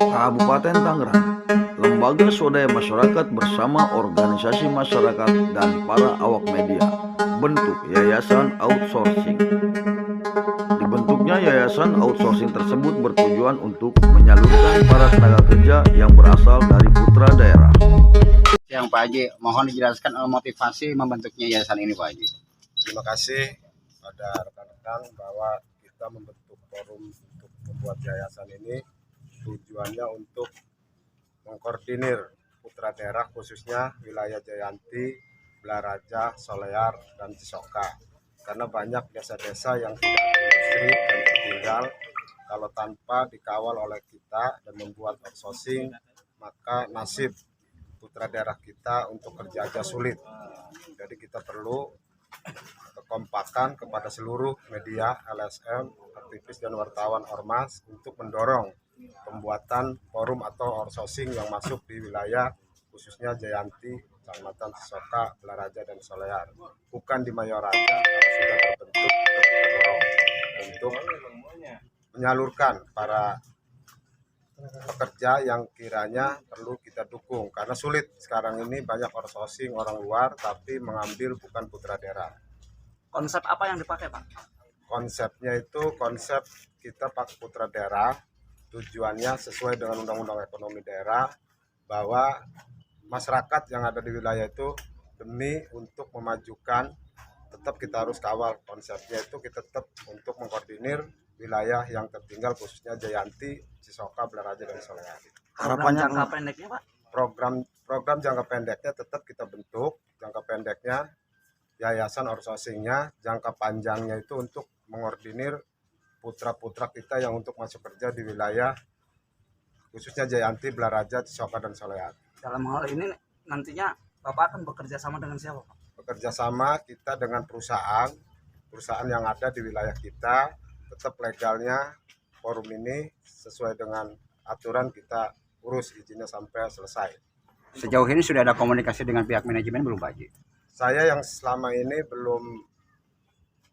Kabupaten Tangerang, lembaga swadaya masyarakat bersama organisasi masyarakat dan para awak media bentuk yayasan outsourcing. Dibentuknya yayasan outsourcing tersebut bertujuan untuk menyalurkan para tenaga kerja yang berasal dari putra daerah. Yang Pak Haji, mohon dijelaskan motivasi membentuknya yayasan ini, Pak Haji. Terima kasih pada rekan-rekan bahwa kita membentuk forum untuk membuat yayasan ini tujuannya untuk mengkoordinir putra daerah khususnya wilayah Jayanti, Blaraja, Solear, dan Cisoka. Karena banyak desa-desa yang tidak ada industri dan tertinggal. Kalau tanpa dikawal oleh kita dan membuat outsourcing, maka nasib putra daerah kita untuk kerja aja sulit. Jadi kita perlu kekompakan kepada seluruh media, LSM, aktivis dan wartawan ormas untuk mendorong pembuatan forum atau outsourcing yang masuk di wilayah khususnya Jayanti, Kecamatan Cisoka, Blaraja, dan Solear. Bukan di Mayoraja, kalau sudah terbentuk kita dorong untuk menyalurkan para pekerja yang kiranya perlu kita dukung, karena sulit sekarang ini banyak outsourcing orang luar tapi mengambil bukan putra daerah. Konsep apa yang dipakai, Pak? Konsepnya itu konsep kita pakai putra daerah, tujuannya sesuai dengan undang-undang ekonomi daerah bahwa masyarakat yang ada di wilayah itu demi untuk memajukan, tetap kita harus kawal. Konsepnya itu kita tetap untuk mengkoordinir wilayah yang tertinggal khususnya Jayanti, Cisoka, Blaraja, dan Solear. Harapannya jangka pendeknya, Pak? Program jangka pendeknya tetap kita bentuk, jangka pendeknya yayasan outsourcingnya, jangka panjangnya itu untuk mengordinir putra-putra kita yang untuk masuk kerja di wilayah khususnya Jayanti, Blaraja, Cisoka, dan Solear. Dalam hal ini nantinya Bapak akan bekerja sama dengan siapa, Pak? Bekerja sama kita dengan perusahaan yang ada di wilayah kita, tetap legalnya forum ini sesuai dengan aturan kita urus izinnya sampai selesai. Sejauh ini sudah ada komunikasi dengan pihak manajemen belum, Pak Haji? Saya yang selama ini belum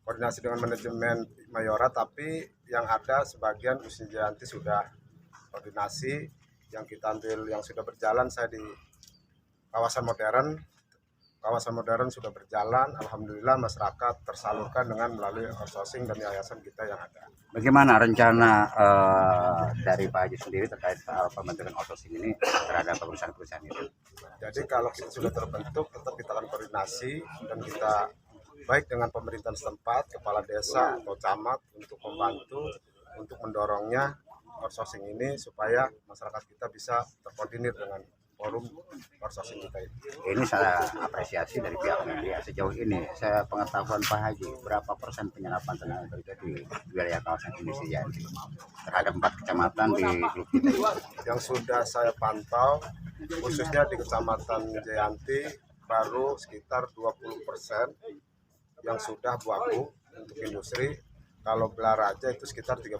koordinasi dengan manajemen Mayora, tapi yang ada sebagian usia Jayanti sudah koordinasi. Yang kita ambil yang sudah berjalan, saya di kawasan modern sudah berjalan. Alhamdulillah masyarakat tersalurkan dengan melalui outsourcing dan yayasan kita yang ada. Bagaimana rencana dari Pak Haji sendiri terkait pembentukan outsourcing ini terhadap perusahaan-perusahaan itu? Jadi kalau kita sudah terbentuk, tetap kita akan koordinasi dan kita baik dengan pemerintahan setempat, kepala desa atau camat untuk membantu untuk mendorongnya outsourcing ini supaya masyarakat kita bisa terkoordinir dengan forum outsourcing kita ini. Ini saya apresiasi dari pihak media. Sejauh ini saya pengetahuan Pak Haji, berapa persen penyerapan tenaga kerja di wilayah kawasan industri Jayanti terhadap 4 kecamatan di grup kita ini? Yang sudah saya pantau khususnya di Kecamatan Jayanti baru sekitar 20% yang sudah buaku untuk industri. Kalau Blaraja itu sekitar 30%,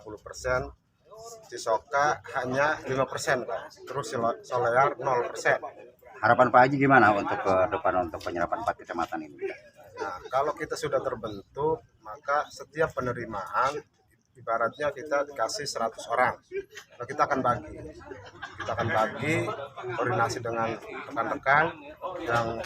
Cisoka hanya 5%, Pak. Terus Solear 0%. Harapan Pak Haji gimana untuk ke depan untuk penyerapan 4 kecamatan ini? Nah, kalau kita sudah terbentuk, maka setiap penerimaan ibaratnya kita dikasih 100 orang. Nah, kita akan bagi koordinasi dengan rekan-rekan yang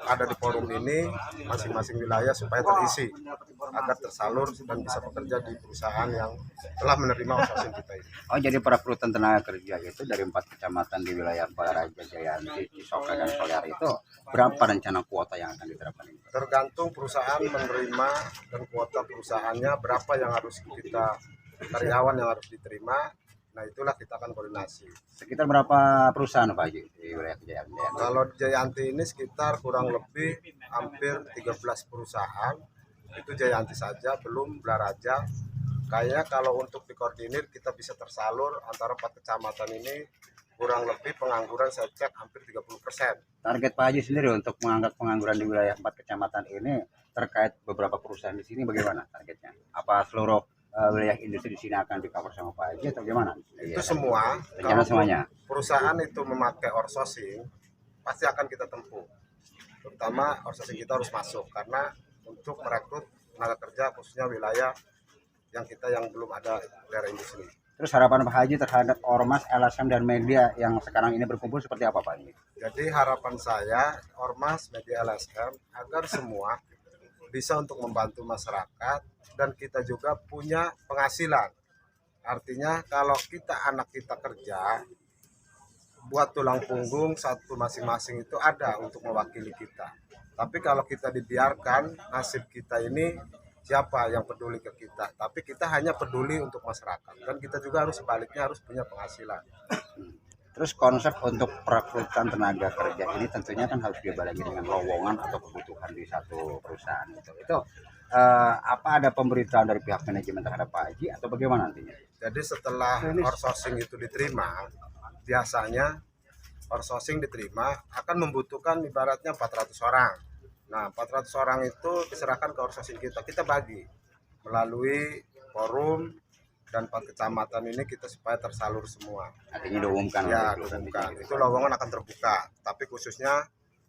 ada di forum ini, masing-masing wilayah supaya terisi agar tersalur dan bisa bekerja di perusahaan yang telah menerima outsourcing kita ini. Oh, jadi perekrutan tenaga kerja itu dari 4 kecamatan di wilayah Blaraja, Jayanti, Cisoka, dan Solear itu berapa rencana kuota yang akan diterapkan ini? Tergantung perusahaan menerima dan kuota perusahaannya berapa yang harus kita, karyawan yang harus diterima. Nah, itulah kita akan koordinasi. Sekitar berapa perusahaan Pak Haji di wilayah Jayanti? Kalau Jayanti ini sekitar kurang lebih hampir 13 perusahaan. Itu Jayanti saja, belum Blaraja. Kayaknya kalau untuk dikoordinir kita bisa tersalur antara 4 kecamatan ini, kurang lebih pengangguran saya cek hampir 30%. Target Pak Haji sendiri untuk mengangkat pengangguran di wilayah 4 kecamatan ini terkait beberapa perusahaan di sini bagaimana targetnya? Apa seluruh wilayah industri di sini akan di-cover sama Pak Haji atau gimana? Itu semua, rencana semuanya. Perusahaan itu memakai outsourcing pasti akan kita tempuh. Terutama outsourcing kita harus masuk karena untuk merekrut tenaga kerja khususnya wilayah yang kita yang belum ada daerah industri. Terus harapan Pak Haji terhadap ormas, LSM dan media yang sekarang ini berkumpul seperti apa Pak Haji? Jadi harapan saya ormas media LSM agar semua bisa untuk membantu masyarakat dan kita juga punya penghasilan. Artinya kalau kita anak kita kerja buat tulang punggung satu masing-masing itu ada untuk mewakili kita. Tapi kalau kita dibiarkan nasib kita ini siapa yang peduli ke kita? Tapi kita hanya peduli untuk masyarakat. Dan kita juga harus sebaliknya harus punya penghasilan. Terus konsep untuk perekrutan tenaga kerja ini tentunya kan harus dibarengi dengan lowongan atau kebutuhan di satu perusahaan itu apa ada pemberitaan dari pihak manajemen terhadap Pak Haji atau bagaimana nantinya? Jadi setelah outsourcing itu diterima, biasanya outsourcing diterima akan membutuhkan ibaratnya 400 orang. Nah, 400 orang itu diserahkan ke outsourcing kita bagi melalui forum dan 4 kecamatan ini kita supaya tersalur semua. Artinya diumumkan. Ya, diumumkan. Itu lowongan akan terbuka, tapi khususnya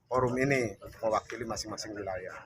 forum ini untuk mewakili masing-masing wilayah.